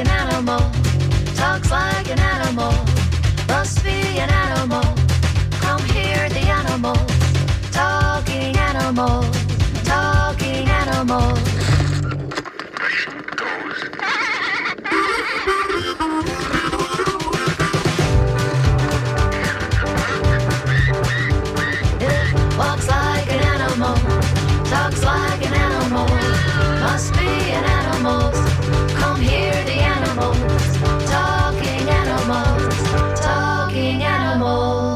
an animal, talks like an animal, must be an animal. Come hear the animals, talking animals, talking animals. It walks like an animal, talks like an animal, must be an animal. Come hear the animals, talking animals, talking animals.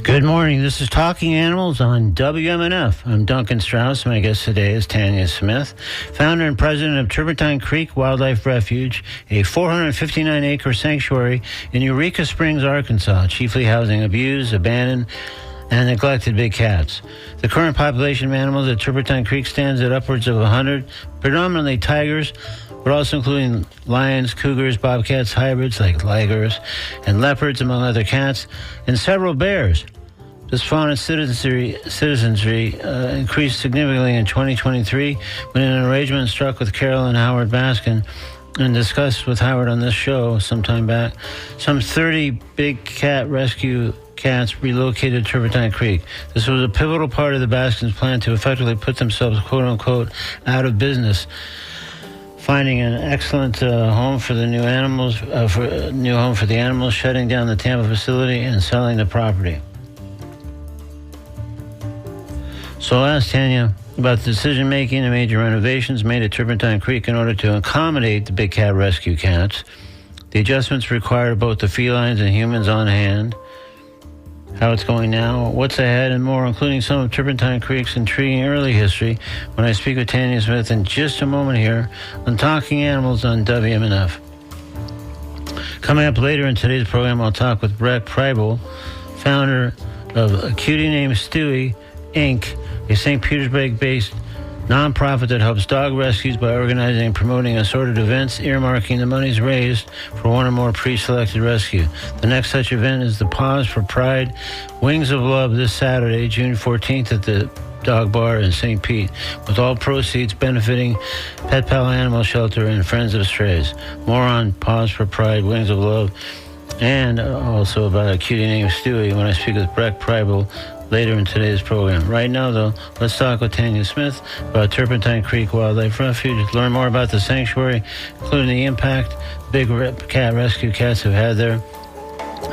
Good morning. This is Talking Animals on WMNF. I'm Duncan Strauss. My guest today is Tanya Smith, founder and president of Turpentine Creek Wildlife Refuge, a 459-acre sanctuary in Eureka Springs, Arkansas, chiefly housing abused, abandoned, and neglected big cats. The current population of animals at Turpentine Creek stands at upwards of 100, predominantly tigers, but also including lions, cougars, bobcats, hybrids like ligers, and leopards, among other cats, and several bears. This fauna citizenry increased significantly in 2023 when an arrangement struck with Carol and Howard Baskin and discussed with Howard on this show some time back. Some 30 big cat rescue cats relocated to Turpentine Creek. This was a pivotal part of the Baskins' plan to effectively put themselves, quote-unquote, out of business, finding an excellent home for the new animals, shutting down the Tampa facility, and selling the property. So I asked Tanya about the decision-making and major renovations made at Turpentine Creek in order to accommodate the big cat rescue cats, the adjustments required of both the felines and humans on hand, how it's going now, what's ahead, and more, including some of Turpentine Creek's intriguing early history, when I speak with Tanya Smith in just a moment here on Talking Animals on WMNF. Coming up later in today's program, I'll talk with Brett Preibel, founder of A Cutie Named Stewie, Inc., a St. Petersburg-based nonprofit that helps dog rescues by organizing and promoting assorted events, earmarking the monies raised for one or more pre-selected rescue. The next such event is the Paws for Pride Wings of Love this Saturday, June 14th at the Dog Bar in St. Pete, with all proceeds benefiting Pet Pal Animal Shelter and Friends of Strays. More on Paws for Pride Wings of Love and also about A Cutie Named Stewie when I speak with Brett Preibel later in today's program. Right now, though, let's talk with Tanya Smith about Turpentine Creek Wildlife Refuge, learn more about the sanctuary, including the impact big cat rescue cats have had there,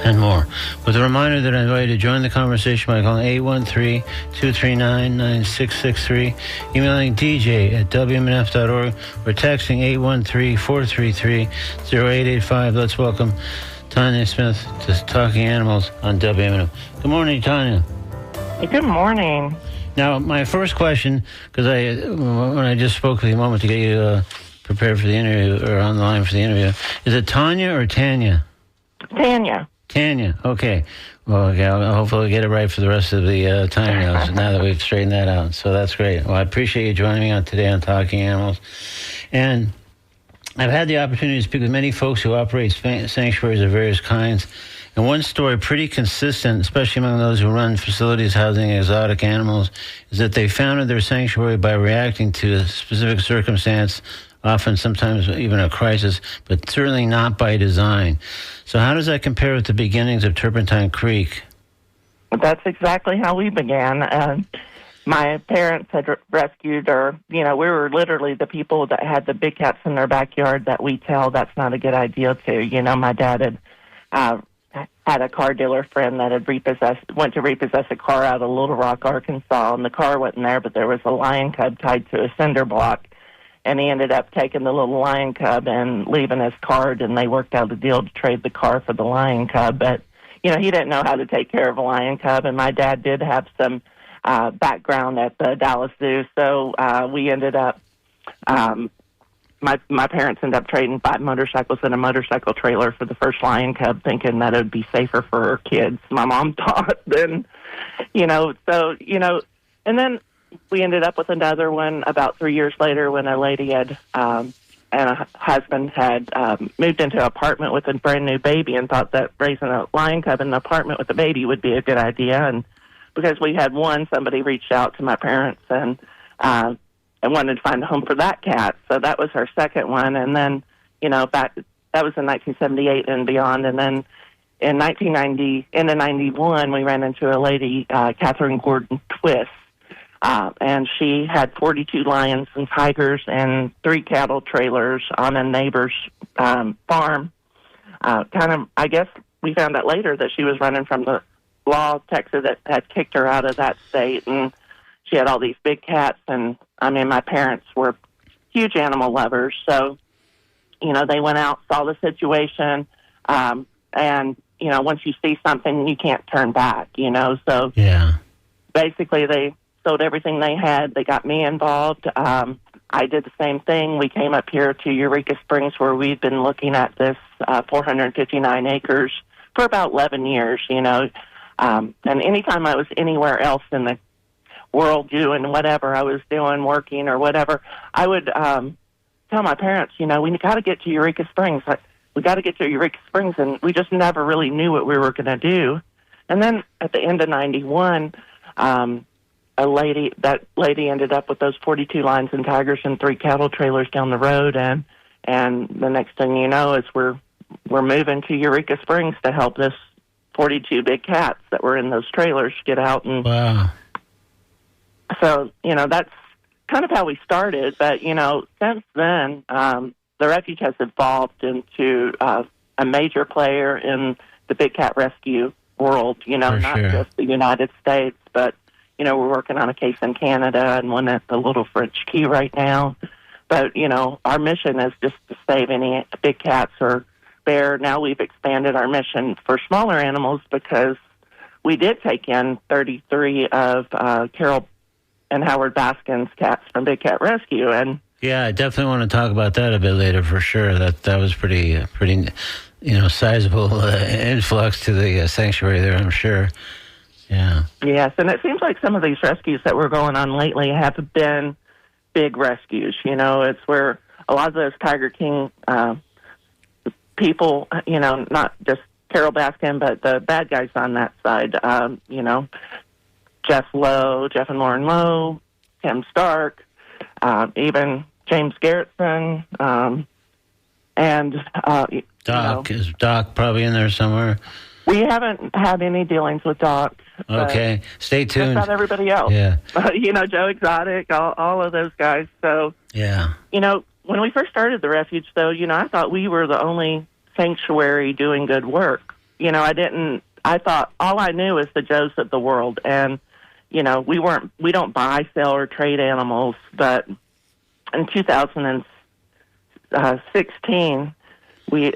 and more. With a reminder that I invite you to join the conversation by calling 813-239-9663, emailing dj@wmnf.org, or texting 813-433-0885. Let's welcome Tanya Smith to Talking Animals on WMNF. Good morning, Tanya. Good morning. Now, my first question, because when I just spoke with you a moment to get you prepared for the interview, or on the line for the interview, is it Tanya or Tanya? Tanya. Tanya, okay. Well, okay, I'll hopefully get it right for the rest of the time now that we've straightened that out. So that's great. Well, I appreciate you joining me today on Talking Animals. And I've had the opportunity to speak with many folks who operate sanctuaries of various kinds. And one story pretty consistent, especially among those who run facilities housing exotic animals, is that they founded their sanctuary by reacting to a specific circumstance, often sometimes even a crisis, but certainly not by design. So how does that compare with the beginnings of Turpentine Creek? That's exactly how we began. My parents had rescued, we were literally the people that had the big cats in their backyard that we tell that's not a good idea to. My dad had a car dealer friend that had went to repossess a car out of Little Rock, Arkansas, and the car wasn't there, but there was a lion cub tied to a cinder block, and he ended up taking the little lion cub and leaving his card, and they worked out a deal to trade the car for the lion cub, but, he didn't know how to take care of a lion cub, and my dad did have some background at the Dallas Zoo, so we ended up my parents ended up trading 5 motorcycles and a motorcycle trailer for the first lion cub, thinking that it would be safer for her kids. My mom thought then, and then we ended up with another one about 3 years later when a lady had and a husband had moved into an apartment with a brand new baby and thought that raising a lion cub in an apartment with a baby would be a good idea. And because we had one, somebody reached out to my parents and wanted to find a home for that cat. So that was our second one. And then, that was in 1978 and beyond. And then in 1990, into 91, we ran into a lady, Catherine Gordon Twist, and she had 42 lions and tigers and 3 cattle trailers on a neighbor's farm. I guess we found out later that she was running from the law of Texas that had kicked her out of that state, and she had all these big cats. And, my parents were huge animal lovers, so, they went out, saw the situation, and, once you see something, you can't turn back, so Yeah. basically they sold everything they had. They got me involved. I did the same thing. We came up here to Eureka Springs, where we'd been looking at this 459 acres for about 11 years, and anytime I was anywhere else in the world doing whatever I was doing, working or whatever, I would tell my parents, we got to get to Eureka Springs. We got to get to Eureka Springs, and we just never really knew what we were going to do. And then at the end of 91, that lady ended up with those 42 lions and tigers and 3 cattle trailers down the road, and the next thing you know is we're moving to Eureka Springs to help this 42 big cats that were in those trailers get out. And Wow. so, that's kind of how we started. But, since then, the refuge has evolved into a major player in the big cat rescue world, not sure. just the United States, but, we're working on a case in Canada and one at the Little French Key right now. But, our mission is just to save any big cats or bear. Now we've expanded our mission for smaller animals because we did take in 33 of Carol and Howard Baskin's cats from Big Cat Rescue. And Yeah, I definitely want to talk about that a bit later for sure. That was pretty sizable influx to the sanctuary there, I'm sure. Yeah. yes, and it seems like some of these rescues that we're going on lately have been big rescues. It's where a lot of those Tiger King people, not just Carol Baskin, but the bad guys on that side, Jeff and Lauren Lowe, Tim Stark, even James Garrettson, and Doc, is Doc probably in there somewhere? We haven't had any dealings with Doc. Okay, stay tuned. Just about everybody else. Yeah. Joe Exotic, all of those guys. So, Yeah. when we first started the refuge, though, I thought we were the only sanctuary doing good work. I thought all I knew is the Joes of the world. And, we don't buy, sell, or trade animals. But in 2016, we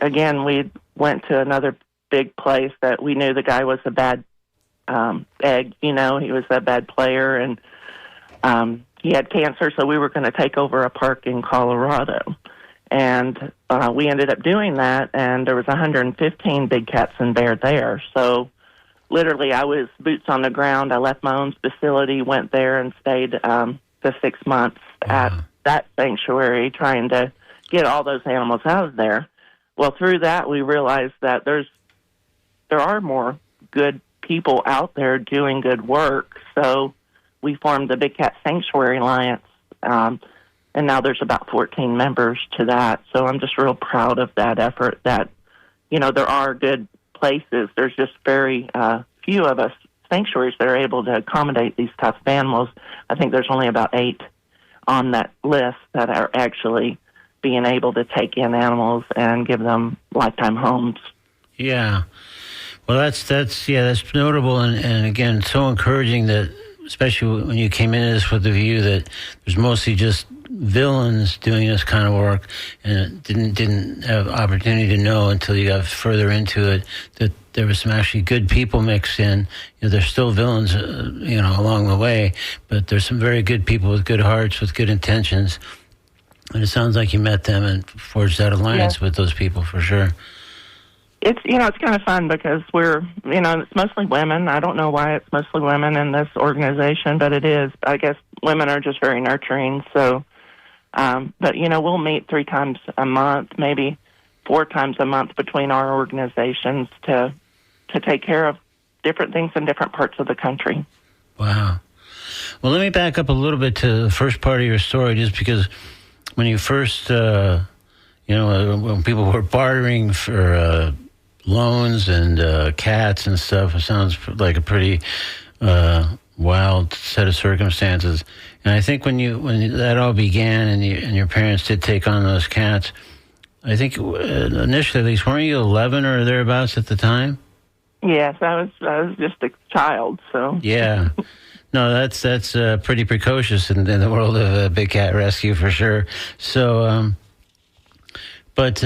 went to another big place that we knew the guy was a bad egg. He was a bad player, and he had cancer, so we were going to take over a park in Colorado. And we ended up doing that, and there was 115 big cats and bear there. So literally I was boots on the ground. I left my own facility, went there, and stayed the 6 months at that sanctuary trying to get all those animals out of there. Well, through that, we realized that there are more good people out there doing good work. So we formed the Big Cat Sanctuary Alliance, and now there's about 14 members to that. So I'm just real proud of that effort that, there are good places. There's just very few of us sanctuaries that are able to accommodate these types of animals. I think there's only about 8 on that list that are actually being able to take in animals and give them lifetime homes. Yeah. Well, that's notable, and again, so encouraging that, especially when you came into this with the view that there's mostly just villains doing this kind of work, and didn't have opportunity to know until you got further into it that there was some actually good people mixed in. There's still villains, along the way, but there's some very good people with good hearts, with good intentions. And it sounds like you met them and forged that alliance with those people for sure. It's it's kind of fun because we're it's mostly women. I don't know why it's mostly women in this organization, but it is. I guess women are just very nurturing. So, but we'll meet 3 times a month, maybe 4 times a month between our organizations to take care of different things in different parts of the country. Wow. Well, let me back up a little bit to the first part of your story, just because when you first, when people were bartering for loans and cats and stuff, it sounds like a pretty wild set of circumstances. And I think when that all began and your parents did take on those cats, I think initially, at least, weren't you 11 or thereabouts at the time? Yes, I was just a child, so. Yeah. No, that's pretty precocious in the world of big cat rescue for sure. So, but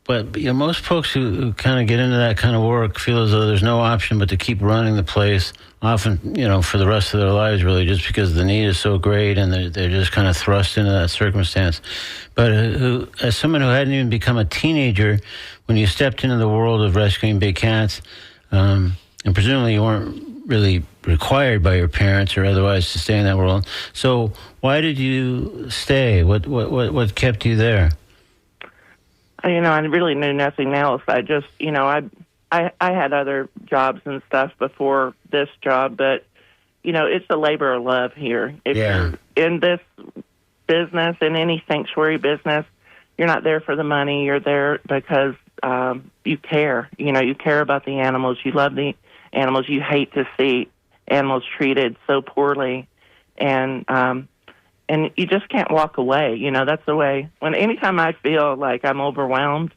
most folks who kind of get into that kind of work feel as though there's no option but to keep running the place, often, for the rest of their lives, really, just because the need is so great and they're just kind of thrust into that circumstance. But as someone who hadn't even become a teenager, when you stepped into the world of rescuing big cats, and presumably you weren't really required by your parents or otherwise to stay in that world. So why did you stay? What kept you there? I really knew nothing else. I just, I had other jobs and stuff before this job, but, it's a labor of love here. If you're in this business, in any sanctuary business, you're not there for the money. You're there because you care. You care about the animals. You love the animals. You hate to see animals treated so poorly. And you just can't walk away. That's the way. Anytime I feel like I'm overwhelmed,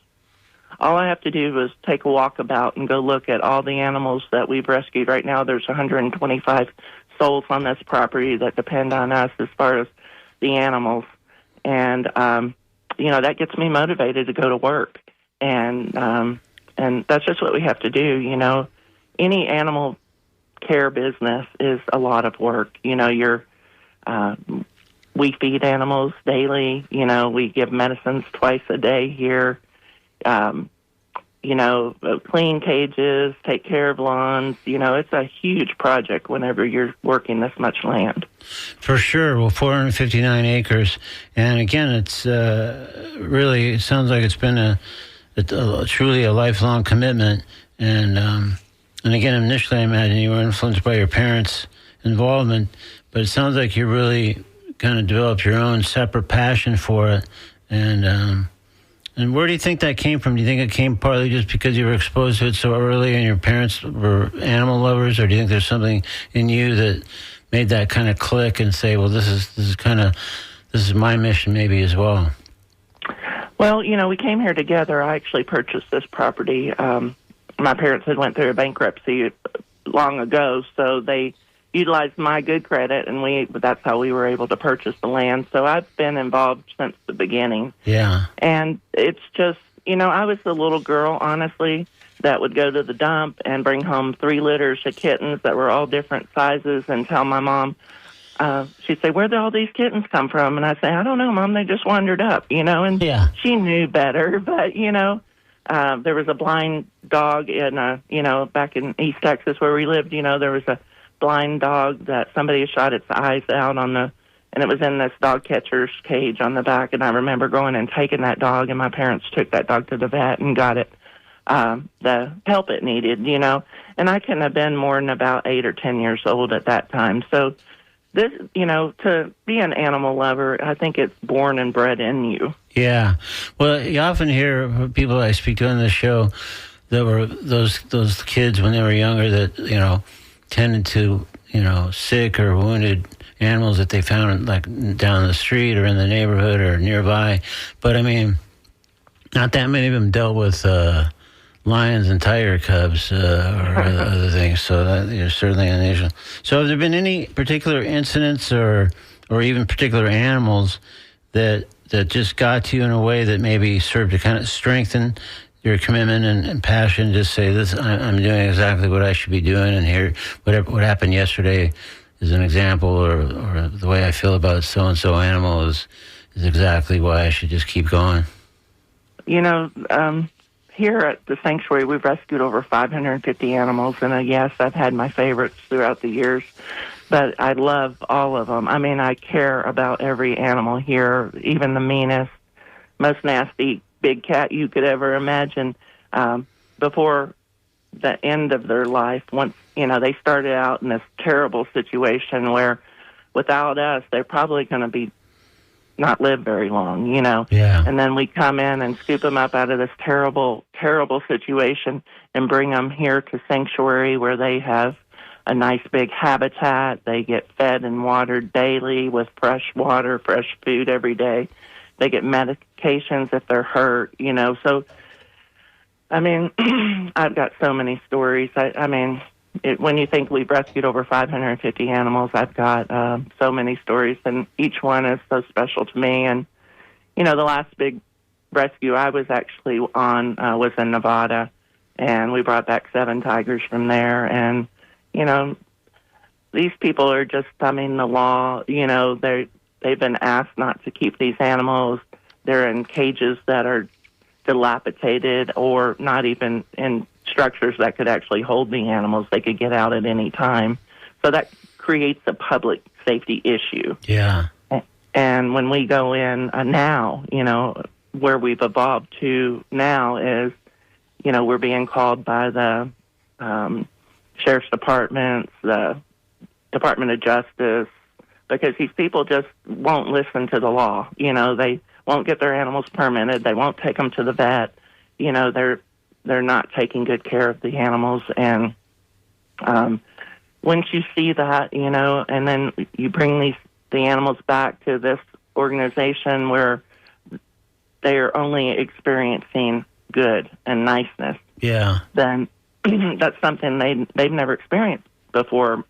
all I have to do is take a walkabout and go look at all the animals that we've rescued. Right now, there's 125 souls on this property that depend on us as far as the animals. And, that gets me motivated to go to work. And that's just what we have to do, Any animal care business is a lot of work. We feed animals daily. We give medicines twice a day here. Clean cages, take care of lawns. It's a huge project whenever you're working this much land. For sure. Well, 459 acres. And again, it's really, it sounds like it's been a truly a lifelong commitment. And again, initially, I imagine you were influenced by your parents' involvement, but it sounds like you really kind of developed your own separate passion for it. And where do you think that came from? Do you think it came partly just because you were exposed to it so early and your parents were animal lovers, or do you think there's something in you that made that kind of click and say, well, this is my mission maybe as well? Well, we came here together. I actually purchased this property. My parents had went through a bankruptcy long ago, so they utilized my good credit, and that's how we were able to purchase the land. So I've been involved since the beginning. Yeah. And it's just, I was the little girl, honestly, that would go to the dump and bring home 3 litters of kittens that were all different sizes and tell my mom, she'd say, where did all these kittens come from? And I'd say, I don't know, Mom, they just wandered up, and she knew better. But, there was a blind dog in, back in East Texas where we lived, there was a blind dog that somebody shot its eyes out and it was in this dog catcher's cage on the back. And I remember going and taking that dog, and my parents took that dog to the vet and got it the help it needed, And I couldn't have been more than about 8 or 10 years old at that time. So this, to be an animal lover, I think it's born and bred in you. Yeah. Well, you often hear people I speak to on this show that were those kids when they were younger that, tended to, sick or wounded animals that they found like down the street or in the neighborhood or nearby. But I mean, not that many of them dealt with lions and tiger cubs or other things. So that certainly unusual. So have there been any particular incidents or even particular animals that just got to you in a way that maybe served to kind of strengthen your commitment and passion? Just say, this, I'm doing exactly what I should be doing, and here, what happened yesterday is an example, or the way I feel about so-and-so animal is exactly why I should just keep going. Here at the sanctuary, we've rescued over 550 animals, and yes, I've had my favorites throughout the years, but I love all of them. I mean, I care about every animal here, even the meanest, most nasty big cat you could ever imagine. Before the end of their life. Once, they started out in this terrible situation where without us, they're probably going to be not live very long, Yeah. And then we come in and scoop them up out of this terrible, terrible situation and bring them here to sanctuary where they have a nice big habitat. They get fed and watered daily with fresh water, fresh food every day. They get medications if they're hurt, So, I mean, I've got so many stories. When you think we've rescued over 550 animals, I've got so many stories, and each one is so special to me. And, the last big rescue I was actually on was in Nevada, and we brought back 7 tigers from there. And, these people are just thumbing the law. They've been asked not to keep these animals. They're in cages that are dilapidated or not even in structures that could actually hold the animals. They could get out at any time. So that creates a public safety issue. Yeah. And when we go in now, where we've evolved to now is, we're being called by the Sheriff's Department, the Department of Justice, because these people just won't listen to the law. They won't get their animals permitted. They won't take them to the vet. They're not taking good care of the animals. And once you see that, and then you bring the animals back to this organization where they are only experiencing good and niceness, then that's something they've never experienced before.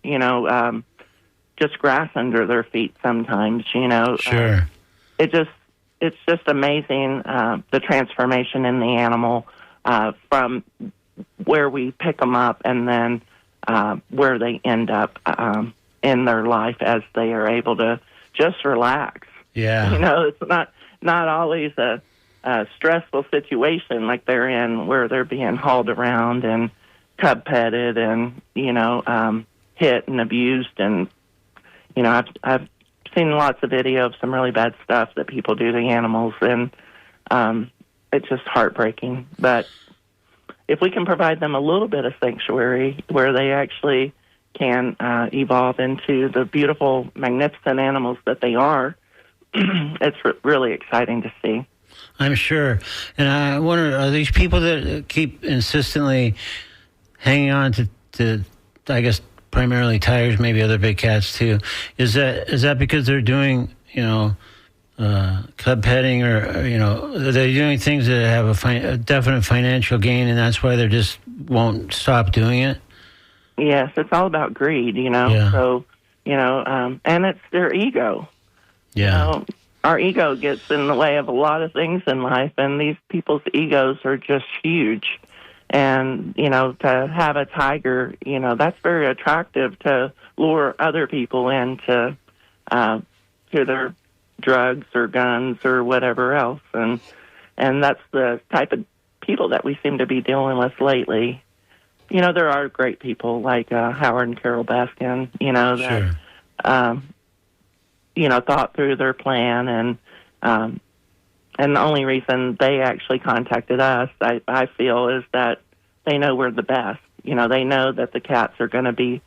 Just grass under their feet sometimes. Sure. It's just amazing the transformation in the animal from where we pick them up and then where they end up in their life as they are able to just relax. Yeah. It's not always a stressful situation like they're in where they're being hauled around and cub petted and, hit and abused. And, I've seen lots of video of some really bad stuff that people do to animals, and it's just heartbreaking. But if we can provide them a little bit of sanctuary where they actually can evolve into the beautiful, magnificent animals that they are, it's really exciting to see. I'm sure. And I wonder, are these people that keep insistently hanging on to I guess, primarily tigers, maybe other big cats too, is that because they're doing, cub petting or they're doing things that have a definite financial gain, and that's why they just won't stop doing it? Yes, it's all about greed, Yeah. So, and it's their ego. Yeah. Our ego gets in the way of a lot of things in life, and these people's egos are just huge. And, to have a tiger, that's very attractive to lure other people into to their drugs or guns or whatever else. And that's the type of people that we seem to be dealing with lately. There are great people like Howard and Carol Baskin, that, Sure. thought through their plan. And the only reason they actually contacted us, I feel, is that they know we're the best. They know that the cats are going to be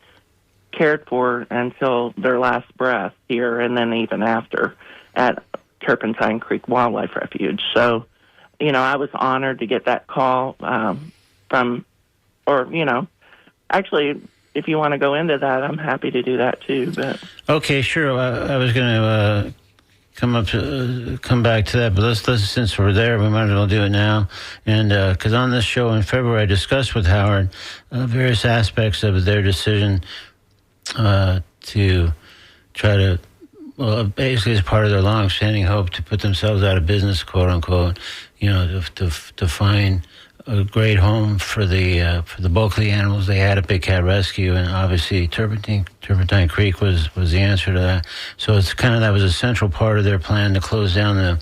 cared for until their last breath here and then even after at Turpentine Creek Wildlife Refuge. So, I was honored to get that call actually, if you want to go into that, I'm happy to do that too. But Okay, sure. I was going to come back to that, but let's since we're there, we might as well do it now. And because on this show in February, I discussed with Howard various aspects of their decision to try to, basically as part of their long-standing hope to put themselves out of business, quote unquote, to find a great home for the bulk of the animals they had at Big Cat Rescue, and obviously Turpentine Creek was the answer to that. So it's that was a central part of their plan to close down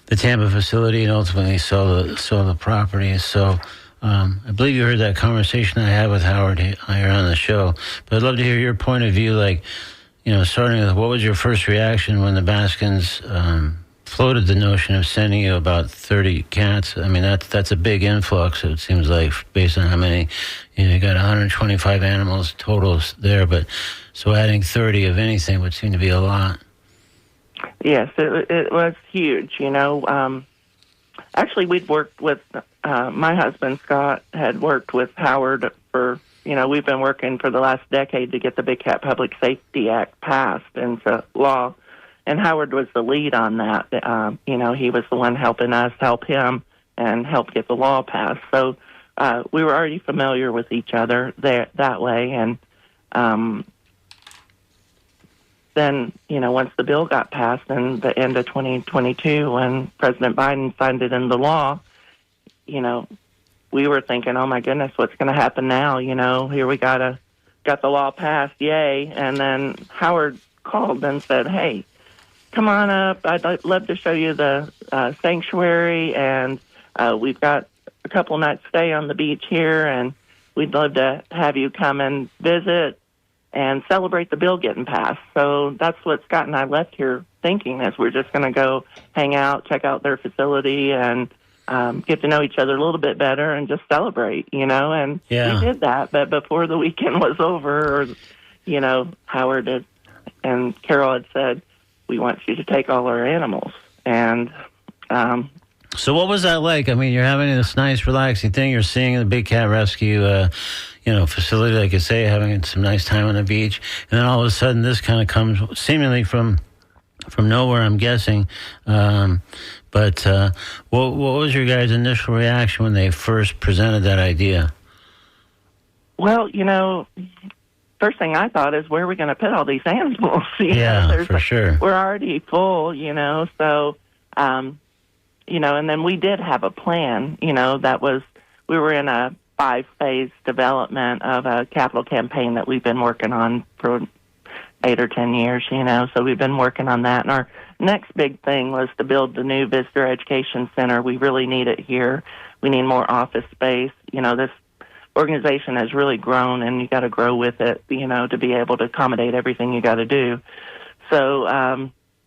the Tampa facility and ultimately sell the property. So I believe you heard that conversation I had with Howard here on the show. But I'd love to hear your point of view, starting with what was your first reaction when the Baskins floated the notion of sending you about 30 cats. I mean, that's a big influx, it seems like, based on how many, you got 125 animals total there, but so adding 30 of anything would seem to be a lot. Yes, it was huge, Actually, we'd worked with, my husband, Scott, had worked with Howard for, we've been working for the last decade to get the Big Cat Public Safety Act passed into law. And Howard was the lead on that. He was the one helping us help him and help get the law passed. So we were already familiar with each other that way. And then, once the bill got passed in the end of 2022, when President Biden signed it into law, we were thinking, oh, my goodness, what's going to happen now? Here we got the law passed, yay. And then Howard called and said, hey, come on up. I'd love to show you the sanctuary, and we've got a couple nights stay on the beach here, and we'd love to have you come and visit and celebrate the bill getting passed. So that's what Scott and I left here thinking, is we're just going to go hang out, check out their facility, and get to know each other a little bit better and just celebrate, and we did that. But before the weekend was over, Howard and Carol had said, we want you to take all our animals. And so what was that like? I mean, you're having this nice, relaxing thing. You're seeing the Big Cat Rescue, facility, like you say, having some nice time on the beach. And then all of a sudden, this kind of comes seemingly from nowhere, I'm guessing. But what was your guys' initial reaction when they first presented that idea? Well, first thing I thought is, where are we going to put all these animals? For sure. We're already full, so, and then we did have a plan, we were in a 5-phase development of a capital campaign that we've been working on for 8 or 10 years, so we've been working on that. And our next big thing was to build the new Visitor Education Center. We really need it here. We need more office space. This organization has really grown, and you got to grow with it, to be able to accommodate everything you got to do. So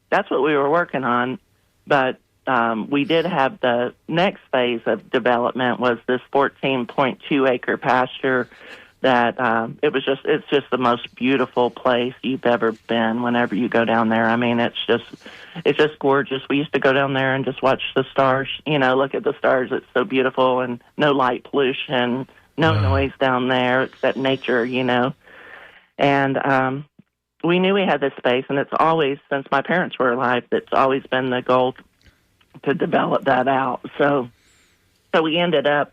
that's what we were working on. But we did have the next phase of development was this 14.2 acre pasture that it's just the most beautiful place you've ever been whenever you go down there. I mean, it's just gorgeous. We used to go down there and just watch the stars, look at the stars. It's so beautiful, and no light pollution, no noise down there except nature, And we knew we had this space, and it's always, since my parents were alive, it's always been the goal to develop that out. So we ended up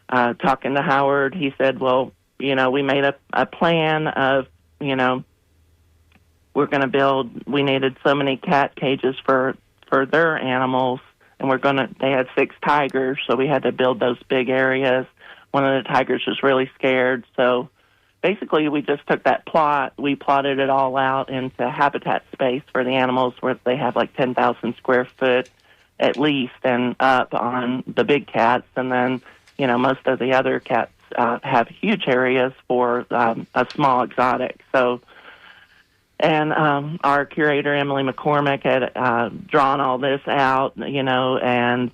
talking to Howard. He said, well, we made a plan of, we're going to build, we needed so many cat cages for their animals, and they had 6 tigers, so we had to build those big areas. One of the tigers was really scared, so basically we just took that plot, we plotted it all out into habitat space for the animals, where they have like 10,000 square foot at least and up on the big cats, and then most of the other cats have huge areas for a small exotic. So, and our curator, Emily McCormick, had drawn all this out, and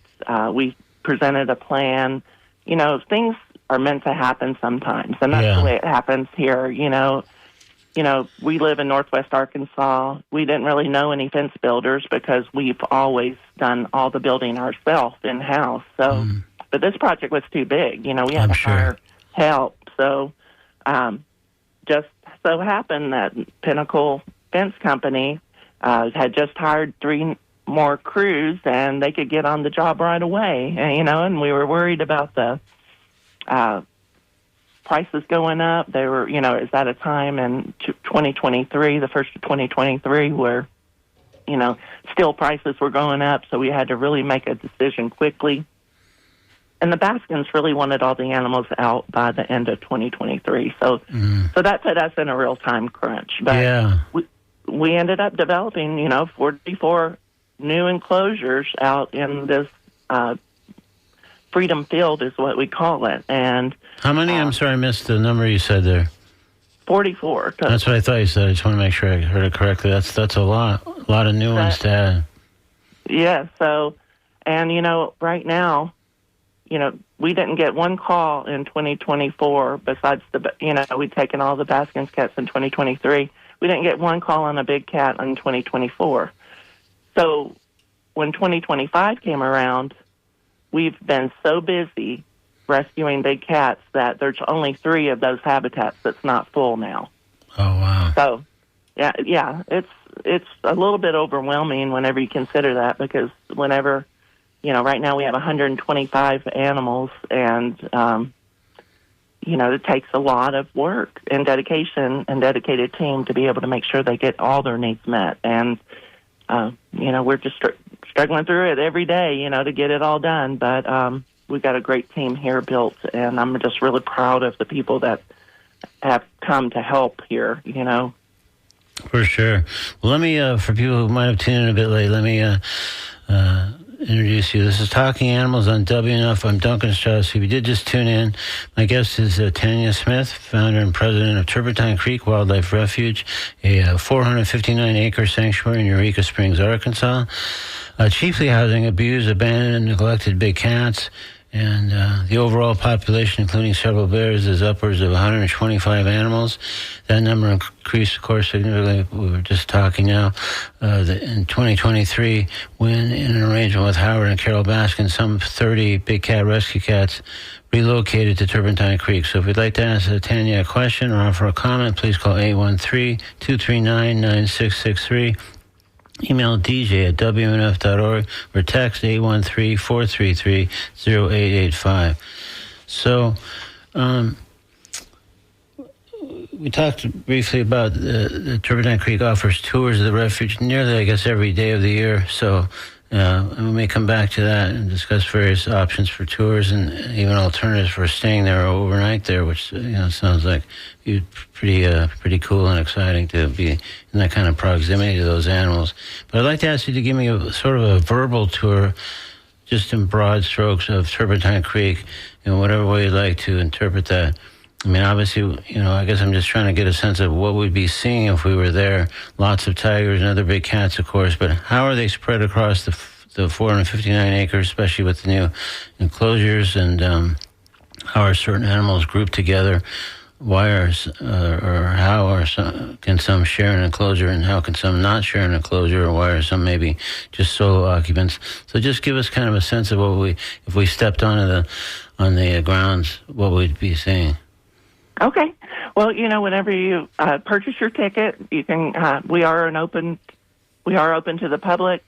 we presented a plan. Things are meant to happen sometimes, and that's the way it happens here. We live in Northwest Arkansas. We didn't really know any fence builders because we've always done all the building ourselves in-house. So, but this project was too big. We had to hire help. So, just so happened that Pinnacle Fence Company had just hired 3 more crews, and they could get on the job right away. And we were worried about the prices going up. They were, is at a time in 2023, the first of 2023, where, steel prices were going up, so we had to really make a decision quickly. And the Baskins really wanted all the animals out by the end of 2023, so that put us in a real time crunch. But we ended up developing, 44 new enclosures out in this Freedom Field is what we call it. And how many? I'm sorry, I missed the number you said there. 44. That's what I thought you said. I just want to make sure I heard it correctly. That's a lot of new ones to add. Yeah. So, and right now, we didn't get one call in 2024 besides we'd taken all the Baskins cats in 2023. We didn't get one call on a big cat in 2024. So when 2025 came around, we've been so busy rescuing big cats that there's only 3 of those habitats that's not full now. Oh, wow. So, yeah, it's a little bit overwhelming whenever you consider that, because whenever, right now we have 125 animals, and, it takes a lot of work and dedication and dedicated team to be able to make sure they get all their needs met. And, we're just struggling through it every day, to get it all done. But we've got a great team here built, and I'm just really proud of the people that have come to help here, For sure. Well, let me, for people who might have tuned in a bit late, let me introduce you. This is Talking Animals on WNF. I'm Duncan Strauss. If you did just tune in, my guest is Tanya Smith, founder and president of Turpentine Creek Wildlife Refuge, a 459-acre sanctuary in Eureka Springs, Arkansas, chiefly housing abused, abandoned, and neglected big cats. And the overall population, including several bears, is upwards of 125 animals. That number increased, of course, significantly. We were just talking now in 2023, when in an arrangement with Howard and Carol Baskin, some 30 big cat rescue cats relocated to Turpentine Creek. So if you'd like to ask Tanya a question or offer a comment, please call 813-239-9663. Email DJ at WNF.org or text 813-433-0885. So, we talked briefly about the Turpentine Creek offers tours of the refuge nearly, I guess, every day of the year. So, and we may come back to that and discuss various options for tours and even alternatives for staying there or overnight there, which sounds like pretty cool and exciting to be in that kind of proximity to those animals. But I'd like to ask you to give me a sort of a verbal tour, just in broad strokes, of Turpentine Creek in whatever way you'd like to interpret that. I mean, obviously, I guess I'm just trying to get a sense of what we'd be seeing if we were there. Lots of tigers and other big cats, of course, but how are they spread across the 459 acres, especially with the new enclosures, and how are certain animals grouped together? How can some share an enclosure, and how can some not share an enclosure, or why are some maybe just solo occupants? So just give us kind of a sense of if we stepped on the grounds, what we'd be seeing. Okay. Well, whenever you purchase your ticket, you can. We are open to the public.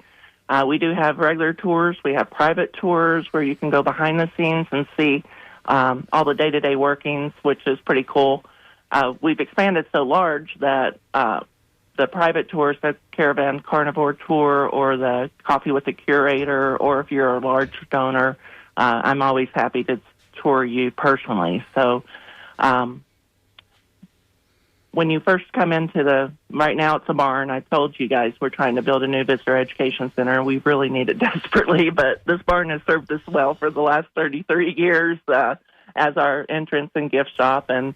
We do have regular tours. We have private tours where you can go behind the scenes and see all the day-to-day workings, which is pretty cool. We've expanded so large that the private tours, the Caravan Carnivore Tour or the Coffee with the Curator, or if you're a large donor, I'm always happy to tour you personally. So when you first come into right now it's a barn. I told you guys we're trying to build a new visitor education center. We really need it desperately, but this barn has served us well for the last 33 years as our entrance and gift shop. And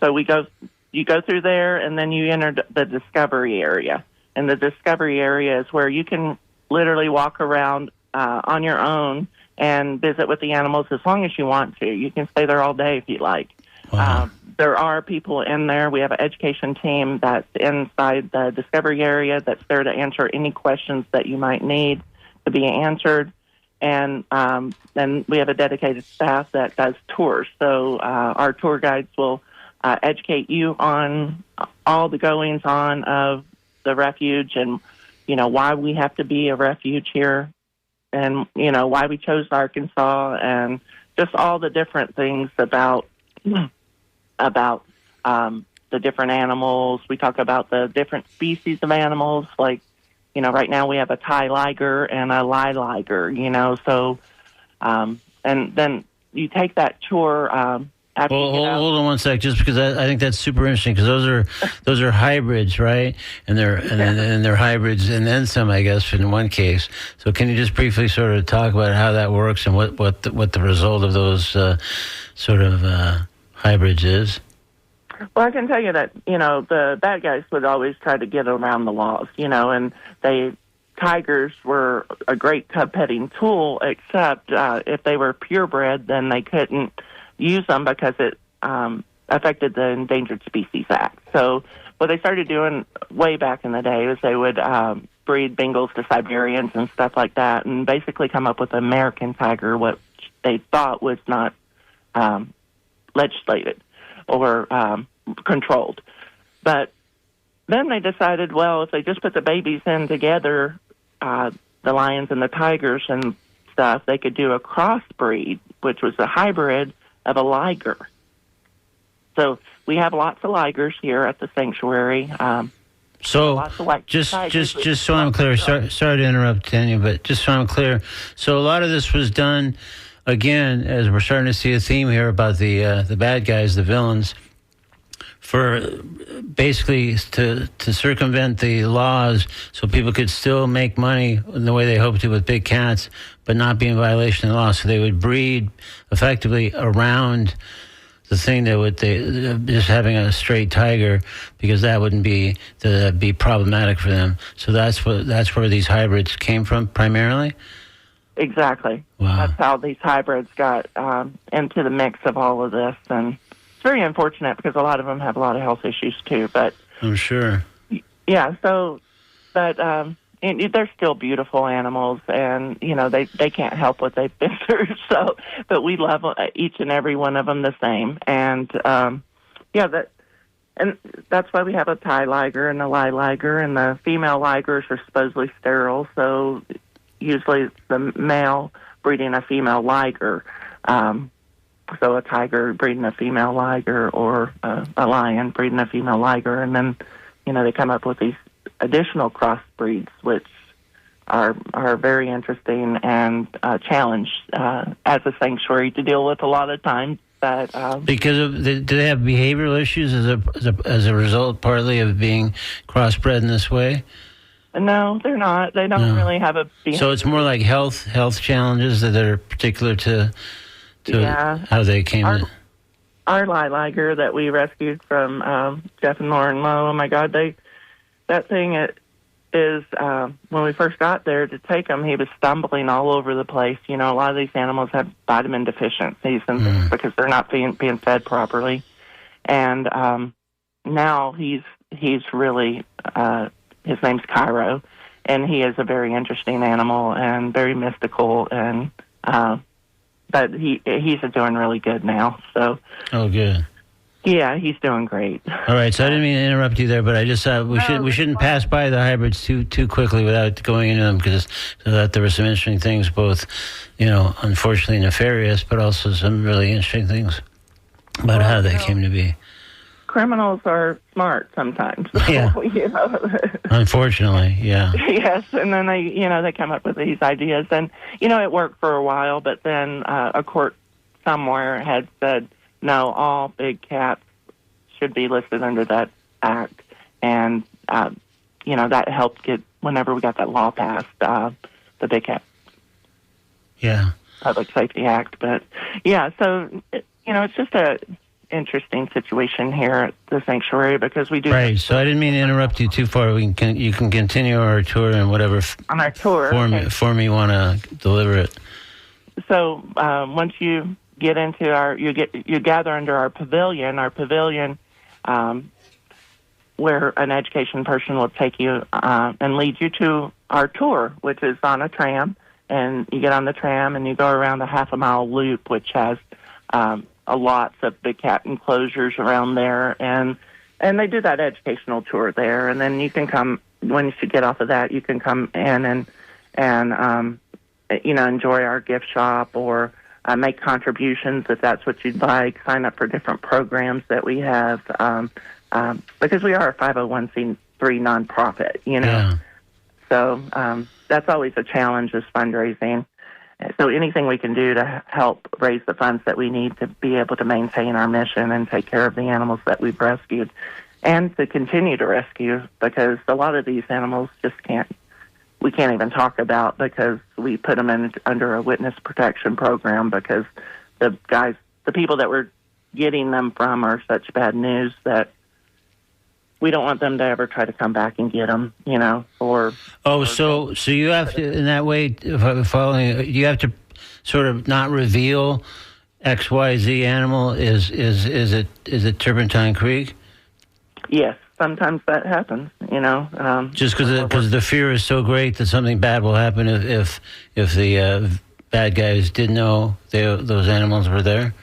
so you go through there, and then you enter the discovery area. And the discovery area is where you can literally walk around on your own and visit with the animals as long as you want to. You can stay there all day if you like. Wow. There are people in there. We have an education team that's inside the discovery area that's there to answer any questions that you might need to be answered. And then we have a dedicated staff that does tours. So our tour guides will educate you on all the goings-on of the refuge, and, why we have to be a refuge here, and, why we chose Arkansas, and just all the different things about the different animals. We talk about the different species of animals, like, right now we have a Thai liger and a Lai liger, so, and then you take that tour, after you get out. Hold on one sec, just because I think that's super interesting, because those are hybrids, right? And they're hybrids, and then some, I guess, in one case. So can you just briefly sort of talk about how that works and what the result of those hybrids is? Well, I can tell you that, the bad guys would always try to get around the laws, and they tigers were a great cub petting tool, except if they were purebred, then they couldn't use them because it affected the Endangered Species Act. So what they started doing way back in the day is they would breed Bengals to Siberians and stuff like that, and basically come up with American tiger, what they thought was not legislated or controlled. But then they decided, well, if they just put the babies in together, the lions and the tigers and stuff, they could do a crossbreed, which was a hybrid of a liger. So we have lots of ligers here at the sanctuary. So just so I'm clear, sorry to interrupt, Tanya, but just so I'm clear, so a lot of this was done, again, as we're starting to see a theme here about the bad guys, the villains, for basically to circumvent the laws so people could still make money in the way they hope to with big cats, but not be in violation of the law. So they would breed effectively around the thing that would just having a straight tiger, because that wouldn't be problematic for them. So that's where these hybrids came from primarily. Exactly. Wow. That's how these hybrids got into the mix of all of this, and it's very unfortunate because a lot of them have a lot of health issues too. But I'm sure. Yeah. So, but and they're still beautiful animals, and they can't help what they've been through. So, but we love each and every one of them the same, and that's why we have a Thai liger and a Lai liger, and the female ligers are supposedly sterile. So, usually it's the male breeding a female liger. So a tiger breeding a female liger, or a lion breeding a female liger, and then they come up with these additional crossbreeds, which are very interesting and challenge as a sanctuary to deal with a lot of times. But because do they have behavioral issues as a result, partly of being crossbred in this way? No, they're not. They don't really have a behavior. So it's more like health challenges that are particular to how they came in. Our liger that we rescued from Jeff and Lauren Lowe, oh my God, that thing is when we first got there to take him, he was stumbling all over the place. A lot of these animals have vitamin deficiencies and things because they're not being fed properly. And now he's really, his name's Cairo, and he is a very interesting animal and very mystical, and but he's doing really good now. So. Oh, good. Yeah, he's doing great. All right, so I didn't mean to interrupt you there, but I just thought we shouldn't pass by the hybrids too quickly without going into them, because I thought there were some interesting things, both, unfortunately nefarious, but also some really interesting things about how they came to be. Criminals are smart sometimes. Yeah. Unfortunately, yeah. Yes, and then they come up with these ideas, and it worked for a while, but then a court somewhere had said, no, all big cats should be listed under that act, and that helped get, whenever we got that law passed, the Big Cat Public Safety Act. But so it's just a interesting situation here at the sanctuary, because we do. Right. So I didn't mean to interrupt you too far. You can continue our tour and whatever on our tour form you want to deliver it. So once you get into you gather under our pavilion, where an education person will take you and lead you to our tour, which is on a tram, and you get on the tram and you go around a half-a-mile loop, which has lots of big cat enclosures around there, and they do that educational tour there, and then you can come, once you get off of that, you can come in and enjoy our gift shop, or make contributions if that's what you'd like. Sign up for different programs that we have, because we are a 501c3 nonprofit, Yeah. So that's always a challenge, is fundraising. So anything we can do to help raise the funds that we need to be able to maintain our mission and take care of the animals that we've rescued, and to continue to rescue, because a lot of these animals we can't even talk about, because we put them under a witness protection program, because the people that we're getting them from are such bad news that we don't want them to ever try to come back and get them, or... So you have to, in that way, following, you have to sort of not reveal XYZ animal is it Turpentine Creek? Yes, sometimes that happens, Just because the fear is so great that something bad will happen if the bad guys didn't know those animals were there?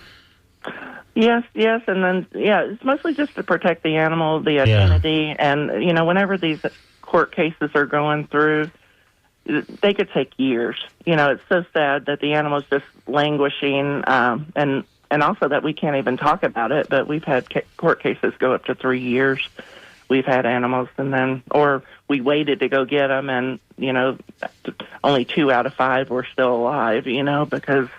Yes, and then, it's mostly just to protect the animal, the identity, and, whenever these court cases are going through, they could take years. It's so sad that the animal's just languishing, and also that we can't even talk about it, but we've had court cases go up to 3 years. We've had animals, or we waited to go get them, and, only 2 out of 5 were still alive, because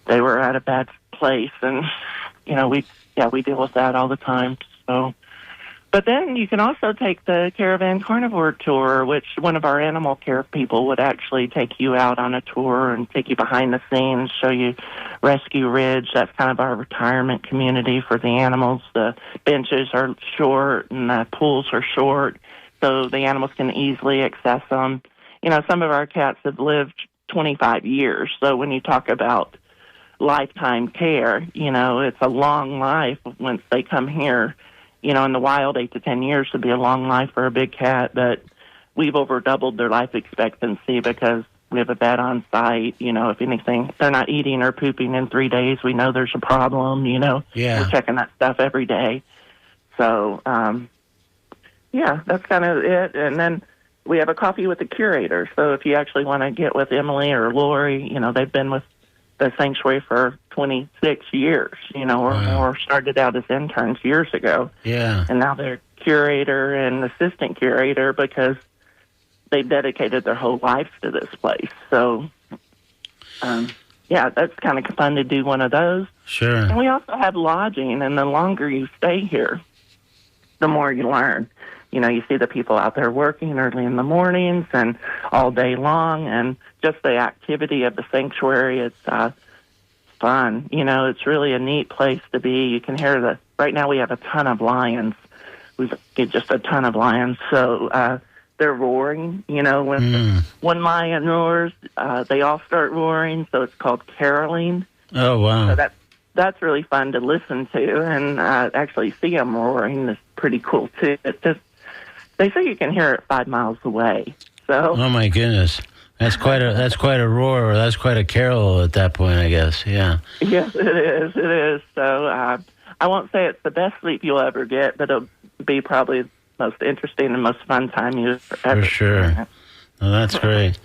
they were at a bad place, and, we deal with that all the time, so... But then you can also take the Caravan Carnivore Tour, which one of our animal care people would actually take you out on a tour and take you behind the scenes, show you Rescue Ridge. That's kind of our retirement community for the animals. The benches are short and the pools are short, so the animals can easily access them. Some of our cats have lived 25 years, so when you talk about lifetime care, it's a long life once they come here. In the wild, 8 to 10 years would be a long life for a big cat, but we've over doubled their life expectancy because we have a vet on site. If anything, they're not eating or pooping in 3 days, we know there's a problem, We're checking that stuff every day. So, that's kind of it. And then we have a coffee with the curator. So if you actually want to get with Emily or Lori, they've been with the sanctuary for 26 years, or started out as interns years ago. Yeah. And now they're curator and assistant curator because they've dedicated their whole lives to this place. So, that's kind of fun to do one of those. Sure. And we also have lodging, and the longer you stay here, the more you learn. You see the people out there working early in the mornings and all day long, and just the activity of the sanctuary, it's fun. It's really a neat place to be. You can hear right now we have a ton of lions. We've got just a ton of lions. So they're roaring, when one lion roars, they all start roaring. So it's called caroling. Oh, wow. So that's really fun to listen to, and actually see them roaring is pretty cool too. They say you can hear it 5 miles away. So. Oh my goodness, that's quite a roar, or that's quite a carol at that point, I guess. Yeah. Yes, it is. It is. So I won't say it's the best sleep you'll ever get, but it'll be probably the most interesting and most fun time you've ever. For sure. Oh, that's great.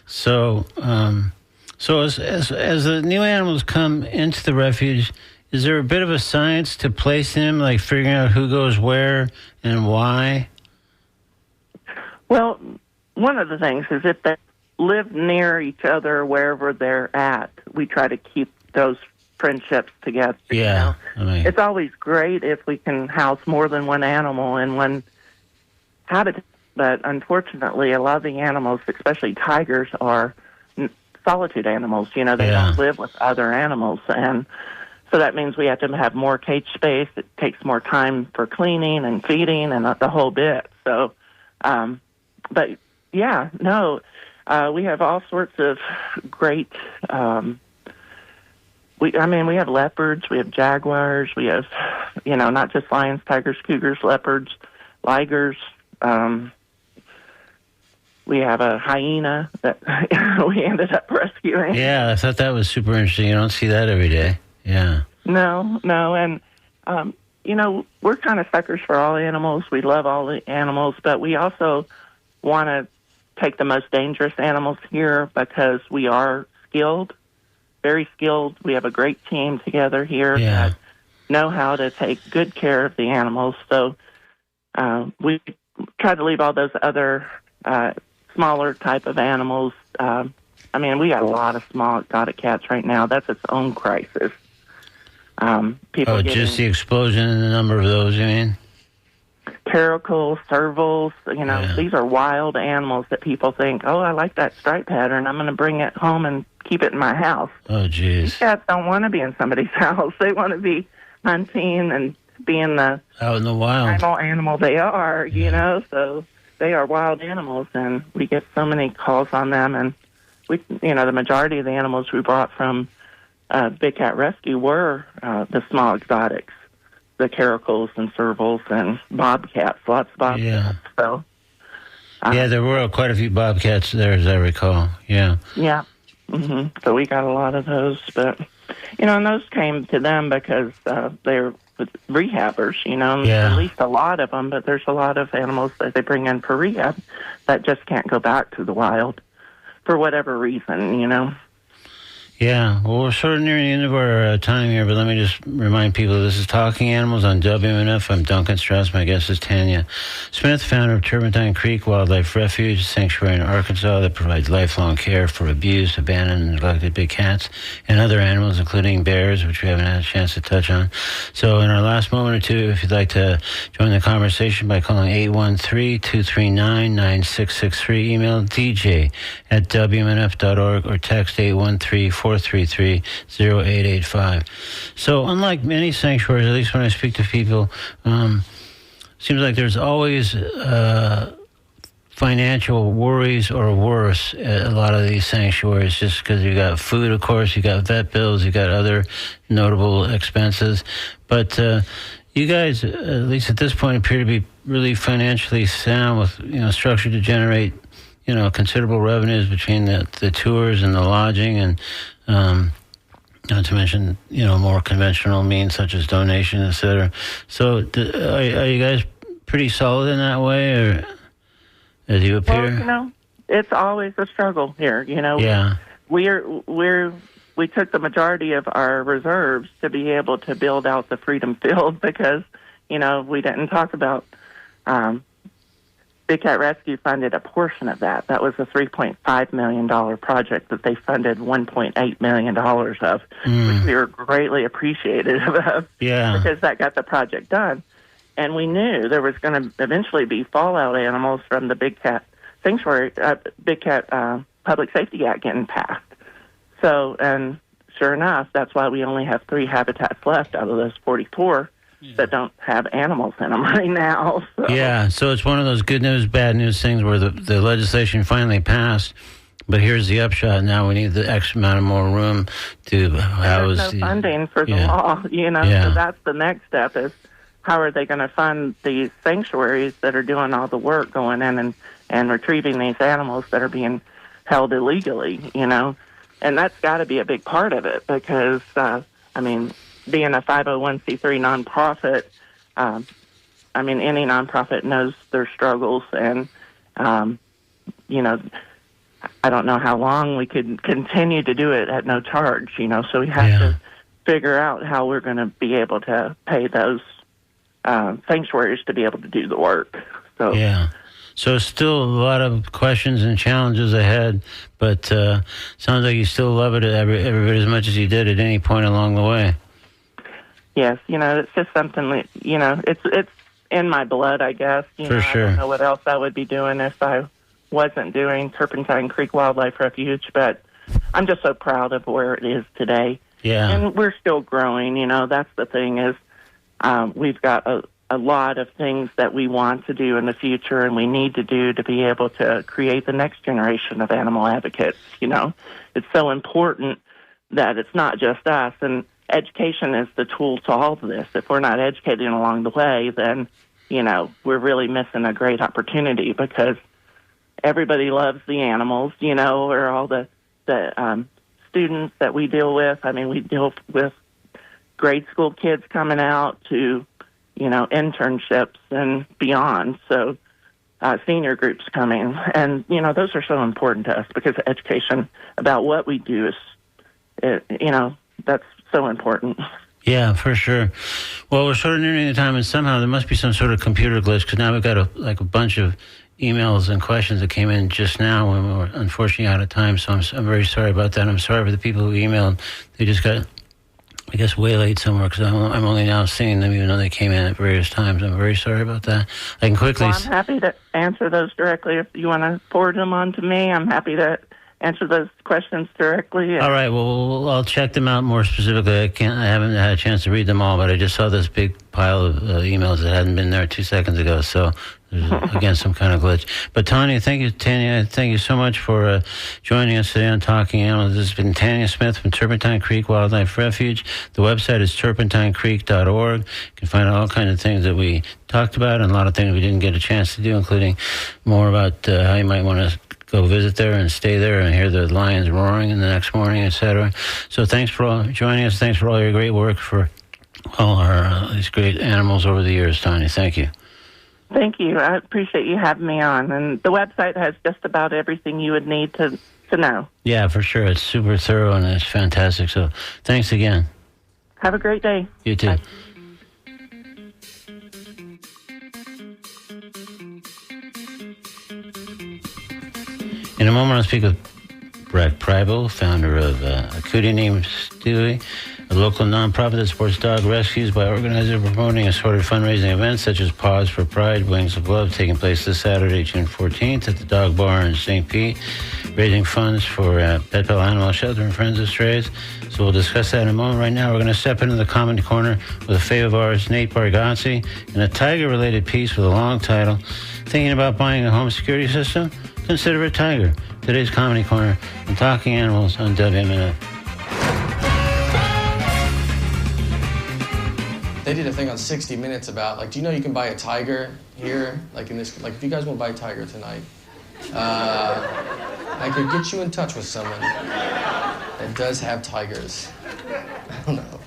So, as the new animals come into the refuge, is there a bit of a science to placing them, like figuring out who goes where and why? Well, one of the things is if they live near each other wherever they're at, we try to keep those friendships together. Yeah. It's always great if we can house more than one animal in one habitat, but unfortunately a lot of the animals, especially tigers, are solitude animals. They don't live with other animals, and so that means we have to have more cage space. It takes more time for cleaning and feeding and the whole bit. So, but yeah, no, we have all sorts of great. We have leopards, we have jaguars, we have, not just lions, tigers, cougars, leopards, ligers. We have a hyena that we ended up rescuing. Yeah, I thought that was super interesting. You don't see that every day. Yeah. No, and we're kind of suckers for all animals. We love all the animals, but we also want to take the most dangerous animals here because we are skilled, very skilled. We have a great team together here that know how to take good care of the animals. So we try to leave all those other smaller type of animals. We got a lot of small exotic cats right now. That's its own crisis. Just the explosion in the number of those, you mean? Caracals, servals, these are wild animals that people think, oh, I like that stripe pattern. I'm going to bring it home and keep it in my house. Oh, geez. These cats don't want to be in somebody's house. They want to be hunting and being the out in the wild. primal animal they are, so they are wild animals, and we get so many calls on them. And the majority of the animals we brought from Big Cat Rescue were the small exotics, the caracals and servals and bobcats, lots of bobcats. Yeah. So, there were quite a few bobcats there, as I recall. Yeah. Yeah. So we got a lot of those, but and those came to them because they're rehabbers, at least a lot of them, but there's a lot of animals that they bring in for rehab that just can't go back to the wild for whatever reason, Yeah, well, we're sort of nearing the end of our time here, but let me just remind people this is Talking Animals on WMNF. I'm Duncan Strauss. My guest is Tanya Smith, founder of Turpentine Creek Wildlife Refuge, a sanctuary in Arkansas that provides lifelong care for abused, abandoned, and neglected big cats and other animals, including bears, which we haven't had a chance to touch on. So in our last moment or two, if you'd like to join the conversation by calling 813-239-9663, email dj@wmnf.org or text 813-433-0885. So unlike many sanctuaries, at least when I speak to people, seems like there's always financial worries or worse at a lot of these sanctuaries, just because you got food, of course, you got vet bills, you got other notable expenses. But you guys, at least at this point, appear to be really financially sound with, structure to generate considerable revenues between the tours and the lodging, and not to mention, more conventional means such as donation, et cetera. So are you guys pretty solid in that way, or as you appear? Well, it's always a struggle here, Yeah. We took the majority of our reserves to be able to build out the Freedom Field because, we didn't talk about Big Cat Rescue funded a portion of that. That was a $3.5 million project that they funded $1.8 million of, which we were greatly appreciative of because that got the project done. And we knew there was going to eventually be fallout animals from the Big Cat Sanctuary, Big Cat Public Safety Act getting passed. So, and sure enough, that's why we only have 3 habitats left out of those 44. That don't have animals in them right now. So. Yeah, so it's one of those good news, bad news things where the legislation finally passed, but here's the upshot. Now we need the X amount of more room to house. There's no funding for the law, so that's the next step is how are they going to fund these sanctuaries that are doing all the work going in and retrieving these animals that are being held illegally, and that's got to be a big part of it because, being a 501c3 nonprofit, any nonprofit knows their struggles, and, I don't know how long we could continue to do it at no charge, so we have to figure out how we're going to be able to pay those sanctuaries to be able to do the work. So. Yeah. So still a lot of questions and challenges ahead, but sounds like you still love it every bit as much as you did at any point along the way. Yes, it's just something that, it's in my blood, I guess. For sure. I don't know what else I would be doing if I wasn't doing Turpentine Creek Wildlife Refuge, but I'm just so proud of where it is today. Yeah. And we're still growing, that's the thing is we've got a lot of things that we want to do in the future and we need to do to be able to create the next generation of animal advocates, It's so important that it's not just us, and education is the tool to all of this. If we're not educating along the way, then, we're really missing a great opportunity because everybody loves the animals, or all the students that we deal with. We deal with grade school kids coming out to, internships and beyond. So senior groups coming. And, those are so important to us because education about what we do is, that's so important. Yeah, for sure. Well, we're sort of nearing the time, and somehow there must be some sort of computer glitch because now we've got a bunch of emails and questions that came in just now when we were unfortunately out of time. So I'm very sorry about that. I'm sorry for the people who emailed. They just got, I guess, waylaid somewhere because I'm only now seeing them even though they came in at various times. I'm very sorry about that. I can quickly... Well, I'm happy to answer those directly. If you want to forward them on to me, I'm happy to answer those questions directly. All right. Well, I'll check them out more specifically. I haven't had a chance to read them all, but I just saw this big pile of emails that hadn't been there 2 seconds ago. So there's, again, some kind of glitch. But Tanya, thank you so much for joining us today on Talking Animals. This has been Tanya Smith from Turpentine Creek Wildlife Refuge. The website is turpentinecreek.org. You can find out all kinds of things that we talked about and a lot of things we didn't get a chance to do, including more about how you might want to go visit there and stay there and hear the lions roaring in the next morning, etc. So thanks for joining us. Thanks for all your great work for all our these great animals over the years, Tanya. Thank you. Thank you. I appreciate you having me on. And the website has just about everything you would need to know. Yeah, for sure. It's super thorough and it's fantastic. So thanks again. Have a great day. You too. Bye. In a moment, I'll speak with Brett Preibel, founder of A Cutie Named Stewie, a local nonprofit that supports dog rescues by organizing and promoting assorted fundraising events such as Paws for Pride, Wings of Love, taking place this Saturday, June 14th at the Dog Bar in St. Pete, raising funds for Pet Bell Animal Shelter and Friends of Strays. So we'll discuss that in a moment. Right now, we're going to step into the comment corner with a fave of ours, Nate Bargatze, and a tiger-related piece with a long title, Thinking About Buying a Home Security System? Consider a tiger. Today's Comedy Corner and Talking Animals on WMNF. They did a thing on 60 Minutes about, like, do you know you can buy a tiger here? Like, in this, like, if you guys want to buy a tiger tonight, I could get you in touch with someone that does have tigers. I don't know.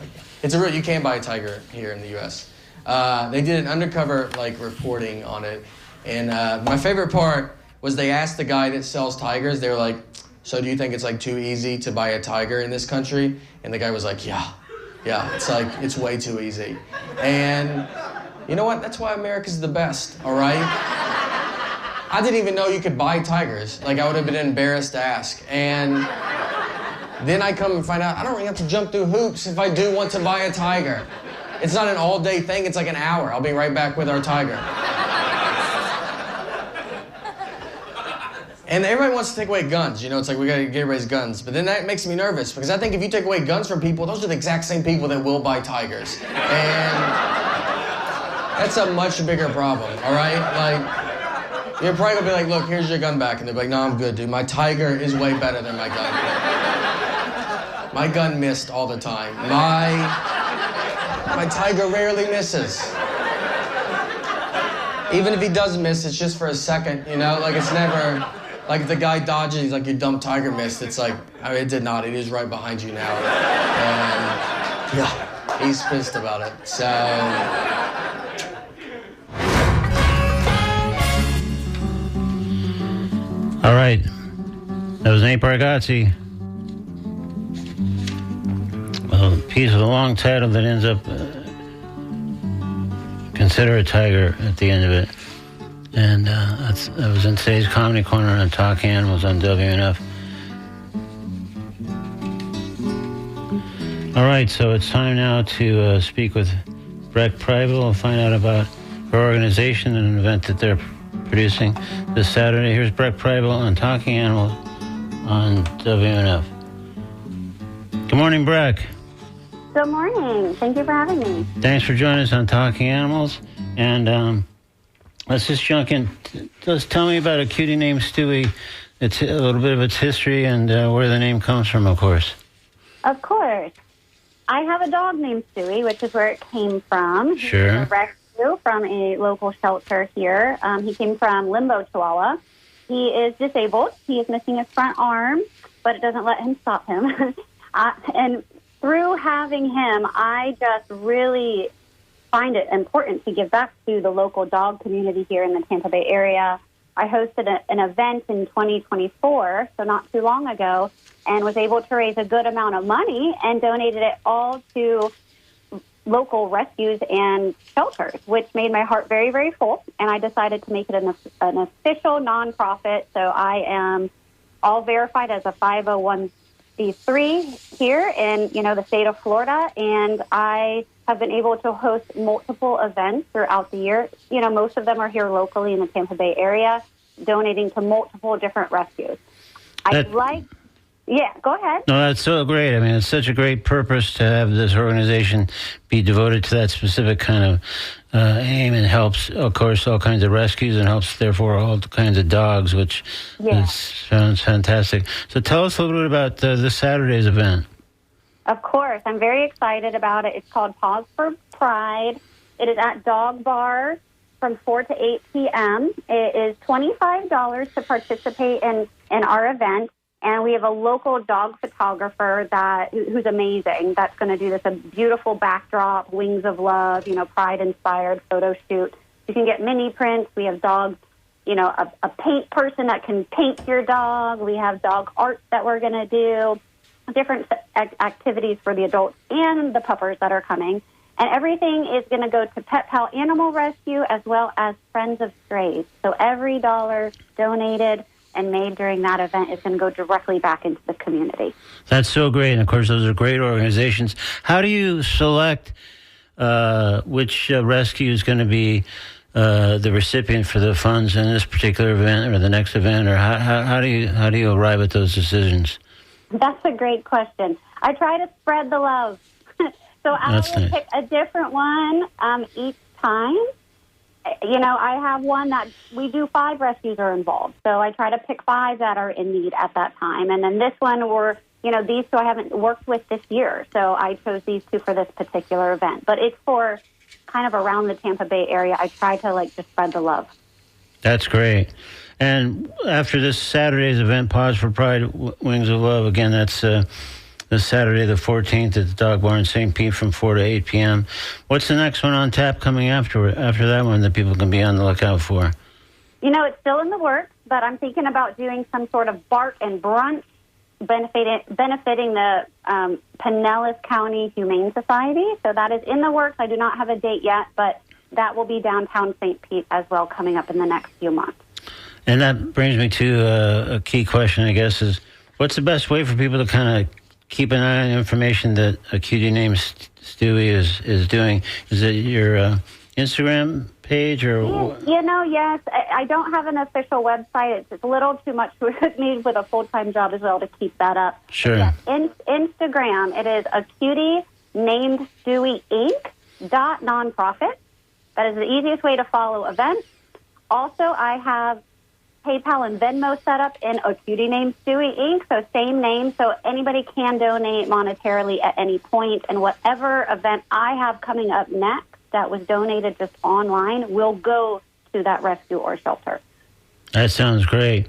It's a real, you can buy a tiger here in the U.S. They did an undercover, like, reporting on it. And my favorite part was they asked the guy that sells tigers, they were like, so do you think it's like too easy to buy a tiger in this country? And the guy was like, yeah, it's like, it's way too easy. And you know what? That's why America's the best, all right? I didn't even know you could buy tigers. Like, I would have been embarrassed to ask. And then I come and find out I don't really have to jump through hoops if I do want to buy a tiger. It's not an all-day thing, it's like an hour. I'll be right back with our tiger. And everybody wants to take away guns. You know, it's like we gotta get everybody's guns. But then that makes me nervous because I think if you take away guns from people, those are the exact same people that will buy tigers. And that's a much bigger problem, all right? Like, you're probably gonna be like, look, here's your gun back. And they're like, no, I'm good, dude. My tiger is way better than my gun. My gun missed all the time. My tiger rarely misses. Even if he does miss, it's just for a second, you know? Like, it's never... Like, if the guy dodges, he's like, your dumb tiger missed. It's like, I mean, it did not. It is right behind you now. And, yeah, he's pissed about it. So... All right. That was Nate Bargatze. Well, a piece of a long title that ends up... Consider a tiger at the end of it. And that was in today's Comedy Corner on Talking Animals on WNF. All right, so it's time now to speak with Brett Preibel and find out about her organization and an event that they're producing this Saturday. Here's Brett Preibel on Talking Animals on WNF. Good morning, Brett. Good morning. Thank you for having me. Thanks for joining us on Talking Animals. And let's just jump in. Just tell me about A Cutie Named Stewie. It's a little bit of its history and where the name comes from, of course. Of course. I have a dog named Stewie, which is where it came from. Sure. He was a rescue from a local shelter here. He came from Limbo, Chihuahua. He is disabled. He is missing his front arm, but it doesn't let him stop him. And through having him, I just really find it important to give back to the local dog community here in the Tampa Bay area. I hosted an event in 2024, so not too long ago, and was able to raise a good amount of money and donated it all to local rescues and shelters, which made my heart very, very full. And I decided to make it an official nonprofit. So I am all verified as a 501c3 here in, the state of Florida. And I have been able to host multiple events throughout the year. Most of them are here locally in the Tampa Bay area, donating to multiple different rescues. Yeah, go ahead. No, that's so great. I mean, it's such a great purpose to have this organization be devoted to that specific kind of aim, and helps, of course, all kinds of rescues, and helps, therefore, all kinds of dogs, which sounds fantastic. So tell us a little bit about this Saturday's event. Of course. I'm very excited about it. It's called Pause for Pride. It is at Dog Bar from 4 to 8 p.m. It is $25 to participate in our event. And we have a local dog photographer who's amazing. That's going to do this a beautiful backdrop, wings of love, pride-inspired photo shoot. You can get mini prints. We have dogs, a paint person that can paint your dog. We have dog art that we're going to do, different activities for the adults and the puppers that are coming. And everything is going to go to Pet Pal Animal Rescue as well as Friends of Strays. So every dollar donated and made during that event is going to go directly back into the community. That's so great. And, of course, those are great organizations. How do you select which rescue is going to be the recipient for the funds in this particular event or the next event? Or how do you arrive at those decisions? That's a great question. I try to spread the love. So I will pick a different one each time. I have one that we do 5 rescues are involved. So I try to pick 5 that are in need at that time. And then this one these 2 I haven't worked with this year. So I chose these 2 for this particular event. But it's for kind of around the Tampa Bay area. I try to just spread the love. That's great. And after this Saturday's event, Pause for Pride, Wings of Love, again, that's this Saturday the 14th at the Dog Bar in St. Pete from 4 to 8 p.m. What's the next one on tap coming after that one that people can be on the lookout for? It's still in the works, but I'm thinking about doing some sort of bark and brunch benefiting the Pinellas County Humane Society. So that is in the works. I do not have a date yet, but that will be downtown St. Pete as well coming up in the next few months. And that brings me to a key question, I guess, is what's the best way for people to kind of keep an eye on information that a cutie named Stewie is doing? Is it your Instagram page or? Yes. I don't have an official website. It's a little too much for me with a full-time job as well to keep that up. Sure. Yes, Instagram, it is a cutie named Stewie Inc. That is the easiest way to follow events. Also, I have PayPal and Venmo set up in a cutie named Stewie Inc., so same name, so anybody can donate monetarily at any point, and whatever event I have coming up next that was donated just online will go to that rescue or shelter. That sounds great.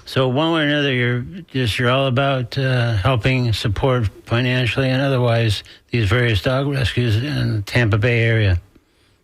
So one way or another, you're all about helping support financially and otherwise these various dog rescues in the Tampa Bay area.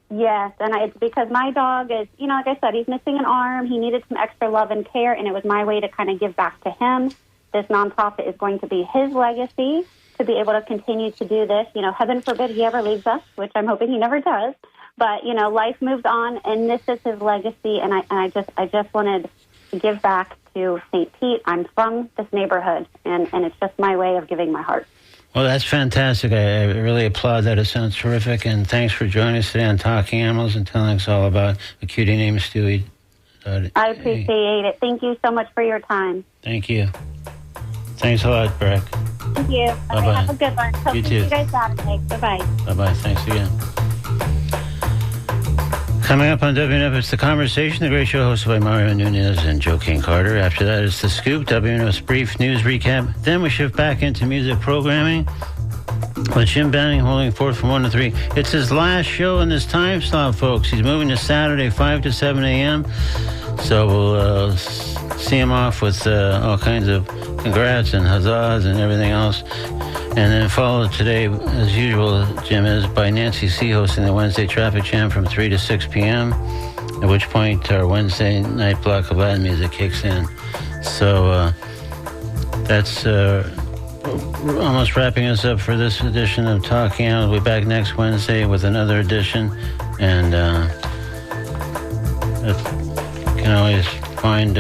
Yes, and it's because my dog is, like I said, he's missing an arm. He needed some extra love and care, and it was my way to kind of give back to him. This nonprofit is going to be his legacy to be able to continue to do this. Heaven forbid he ever leaves us, which I'm hoping he never does. But, life moves on, and this is his legacy, and I just wanted to give back to St. Pete. I'm from this neighborhood, and it's just my way of giving my heart. Well, that's fantastic. I really applaud that. It sounds terrific. And thanks for joining us today on Talking Animals and telling us all about a cutie named Stewie. I appreciate it. Thank you so much for your time. Thank you. Thanks a lot, Breck. Thank you. Bye-bye. Have a good one. Hope You to too. see you guys Saturday. Bye-bye. Bye-bye. Thanks again. Coming up on WNF, it's The Conversation, the great show hosted by Mario Nunez and Joe King Carter. After that, it's The Scoop, WNF's brief news recap. Then we shift back into music programming with Jim Banning holding forth from 1 to 3. It's his last show in this time slot, folks. He's moving to Saturday, 5 to 7 a.m. So we'll see him off with all kinds of congrats and huzzahs and everything else. And then followed today, as usual, Jim, is by Nancy C. hosting the Wednesday Traffic Jam from 3 to 6 p.m., at which point our Wednesday night block of Latin music kicks in. So that's we're almost wrapping us up for this edition of Talking Animals. We'll be back next Wednesday with another edition. And you can always find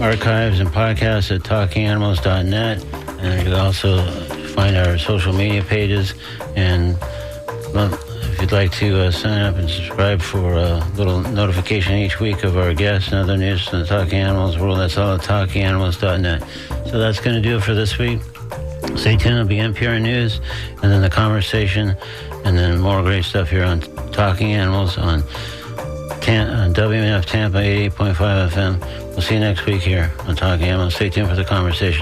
archives and podcasts at talkinganimals.net. And you can also find our social media pages. And if you'd like to sign up and subscribe for a little notification each week of our guests and other news from the Talking Animals world, that's all at talkinganimals.net. So that's going to do it for this week. Stay tuned. It'll be NPR News, and then the conversation, and then more great stuff here on Talking Animals on WMF Tampa 88.5 FM. We'll see you next week here on Talking Animals. Stay tuned for the conversation.